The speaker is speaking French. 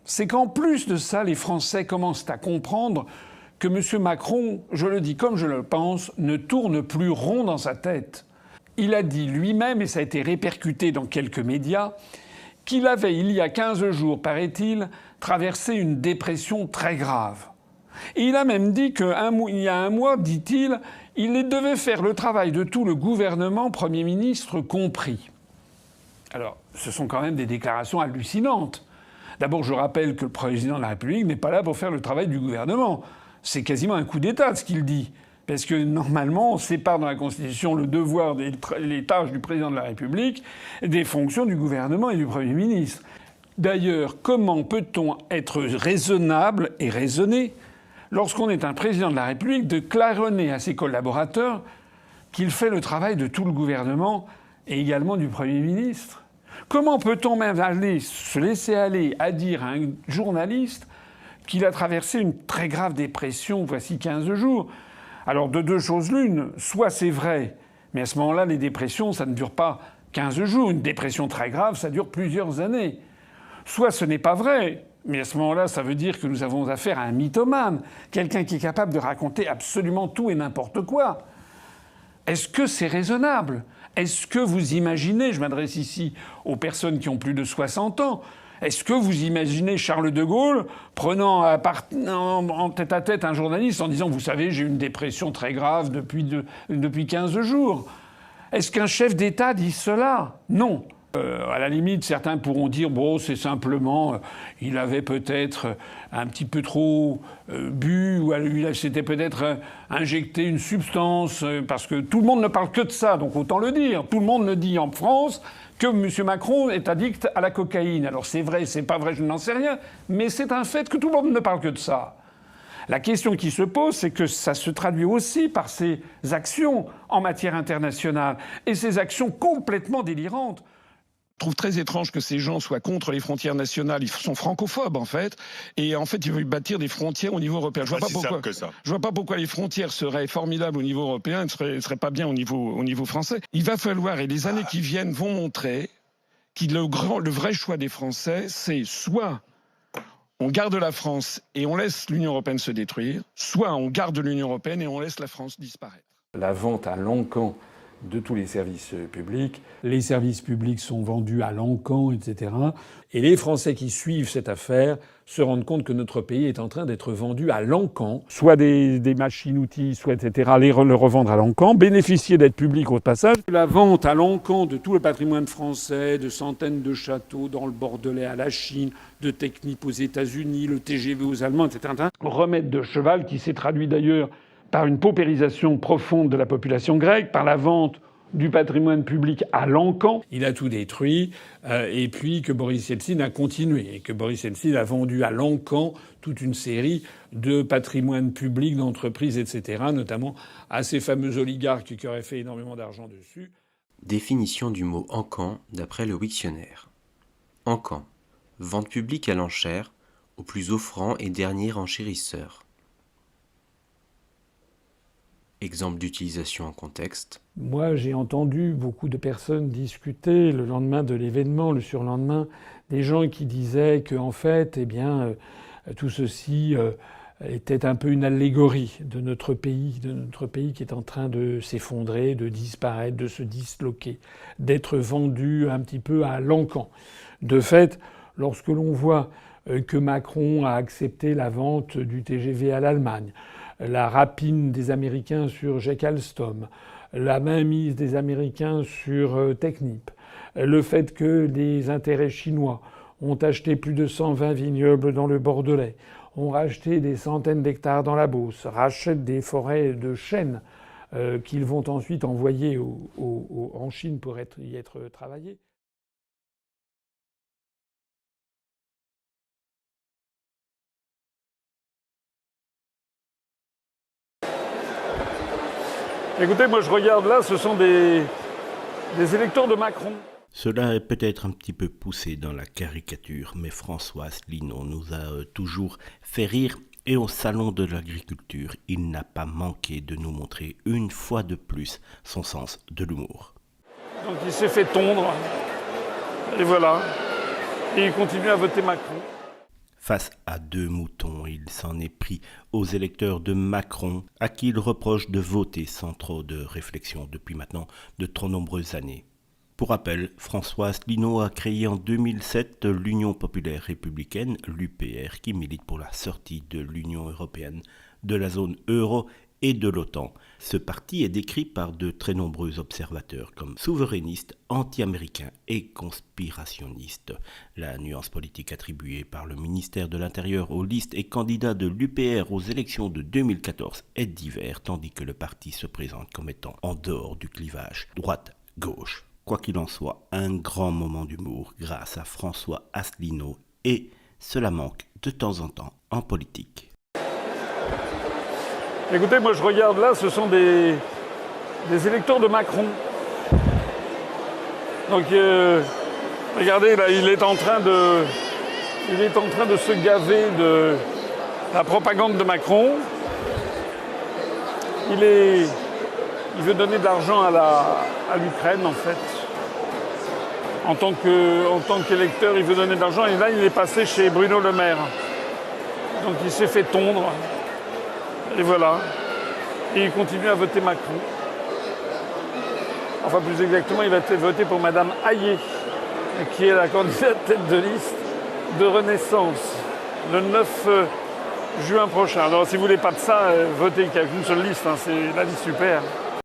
c'est qu'en plus de ça, les Français commencent à comprendre que M. Macron, je le dis comme je le pense, ne tourne plus rond dans sa tête. Il a dit lui-même, et ça a été répercuté dans quelques médias, qu'il avait, il y a 15 jours, paraît-il, traversé une dépression très grave. Et il a même dit qu'il y a un mois, dit-il, il devait faire le travail de tout le gouvernement, Premier ministre compris. Alors, ce sont quand même des déclarations hallucinantes. D'abord, je rappelle que le président de la République n'est pas là pour faire le travail du gouvernement. C'est quasiment un coup d'État ce qu'il dit. Parce que normalement, on sépare dans la Constitution le devoir et les tâches du président de la République des fonctions du gouvernement et du Premier ministre. D'ailleurs, comment peut-on être raisonnable et raisonné lorsqu'on est un président de la République de claironner à ses collaborateurs qu'il fait le travail de tout le gouvernement et également du Premier ministre? Comment peut-on même se laisser aller à dire à un journaliste qu'il a traversé une très grave dépression voici 15 jours? Alors de deux choses l'une, soit c'est vrai, mais à ce moment-là, les dépressions, ça ne dure pas 15 jours. Une dépression très grave, ça dure plusieurs années. Soit ce n'est pas vrai, mais à ce moment-là, ça veut dire que nous avons affaire à un mythomane, quelqu'un qui est capable de raconter absolument tout et n'importe quoi. Est-ce que c'est raisonnable? Est-ce que vous imaginez, je m'adresse ici aux personnes qui ont plus de 60 ans, est-ce que vous imaginez Charles de Gaulle prenant en tête-à-tête un journaliste en disant « Vous savez, j'ai une dépression très grave depuis 15 jours ». Est-ce qu'un chef d'État dit cela? Non. À la limite, certains pourront dire « Bon, c'est simplement, il avait peut-être un petit peu trop bu ou il s'était peut-être injecté une substance », parce que tout le monde ne parle que de ça, donc autant le dire. Tout le monde le dit en France que M. Macron est addict à la cocaïne. Alors c'est vrai, c'est pas vrai, je n'en sais rien, mais c'est un fait que tout le monde ne parle que de ça. La question qui se pose, c'est que ça se traduit aussi par ses actions en matière internationale, et ces actions complètement délirantes. Je trouve très étrange que ces gens soient contre les frontières nationales. Ils sont francophobes, en fait. Et en fait, ils veulent bâtir des frontières au niveau européen. Je vois pas pourquoi les frontières seraient formidables au niveau européen et ne seraient pas bien au niveau français. Il va falloir, et les années qui viennent vont montrer, que le vrai choix des Français, c'est soit on garde la France et on laisse l'Union européenne se détruire, soit on garde l'Union européenne et on laisse la France disparaître. La vente à l'encan de tous les services publics. Les services publics sont vendus à l'encan, etc. Et les Français qui suivent cette affaire se rendent compte que notre pays est en train d'être vendu à l'encan. Soit des machines-outils, soit etc. Le revendre à l'encan, bénéficier d'être public au passage. La vente à l'encan de tout le patrimoine français, de centaines de châteaux dans le Bordelais à la Chine, de Technip aux États-Unis, le TGV aux Allemands, etc. Remède de cheval qui s'est traduit d'ailleurs par une paupérisation profonde de la population grecque, par la vente du patrimoine public à l'encan. Il a tout détruit, et puis que Boris Yeltsin a continué, et que Boris Yeltsin a vendu à l'encan toute une série de patrimoines publics, d'entreprises, etc., notamment à ces fameux oligarques qui auraient fait énormément d'argent dessus. Définition du mot encan d'après le Wiktionnaire. Encan, vente publique à l'enchère, au plus offrant et dernier enchérisseur. Exemple d'utilisation en contexte. Moi, j'ai entendu beaucoup de personnes discuter le lendemain de l'événement, le surlendemain, des gens qui disaient que, en fait, tout ceci était un peu une allégorie de notre pays qui est en train de s'effondrer, de disparaître, de se disloquer, d'être vendu un petit peu à l'encan. De fait, lorsque l'on voit que Macron a accepté la vente du TGV à l'Allemagne, la rapine des Américains sur Jake Alstom, la mainmise des Américains sur Technip, le fait que les intérêts chinois ont acheté plus de 120 vignobles dans le Bordelais, ont racheté des centaines d'hectares dans la Beauce, rachètent des forêts de chênes qu'ils vont ensuite envoyer en Chine pour y être travaillés. Écoutez, moi je regarde là, ce sont des électeurs de Macron. Cela est peut-être un petit peu poussé dans la caricature, mais François Asselineau nous a toujours fait rire. Et au Salon de l'Agriculture, il n'a pas manqué de nous montrer une fois de plus son sens de l'humour. Donc il s'est fait tondre, et voilà. Et il continue à voter Macron. Face à deux moutons, il s'en est pris aux électeurs de Macron, à qui il reproche de voter sans trop de réflexion depuis maintenant de trop nombreuses années. Pour rappel, François Asselineau a créé en 2007 l'Union populaire républicaine, l'UPR, qui milite pour la sortie de l'Union européenne, de la zone euro et de l'OTAN. Ce parti est décrit par de très nombreux observateurs comme souverainiste, anti-américain et conspirationniste. La nuance politique attribuée par le ministère de l'Intérieur aux listes et candidats de l'UPR aux élections de 2014 est divers, tandis que le parti se présente comme étant en dehors du clivage droite-gauche. Quoi qu'il en soit, un grand moment d'humour grâce à François Asselineau, et cela manque de temps en temps en politique. Écoutez, moi je regarde là, ce sont des électeurs de Macron. Donc regardez là, il est en train de se gaver de la propagande de Macron. Il veut donner de l'argent à l'Ukraine en fait. En tant qu'électeur, il veut donner de l'argent et là il est passé chez Bruno Le Maire. Donc il s'est fait tondre. Et voilà. Et il continue à voter Macron. Enfin, plus exactement, il va voter pour Madame Hayet, qui est la candidate tête de liste de Renaissance, le 9 juin prochain. Alors, si vous voulez pas de ça, votez qu'il n'y a qu'une seule liste, hein, c'est la liste super.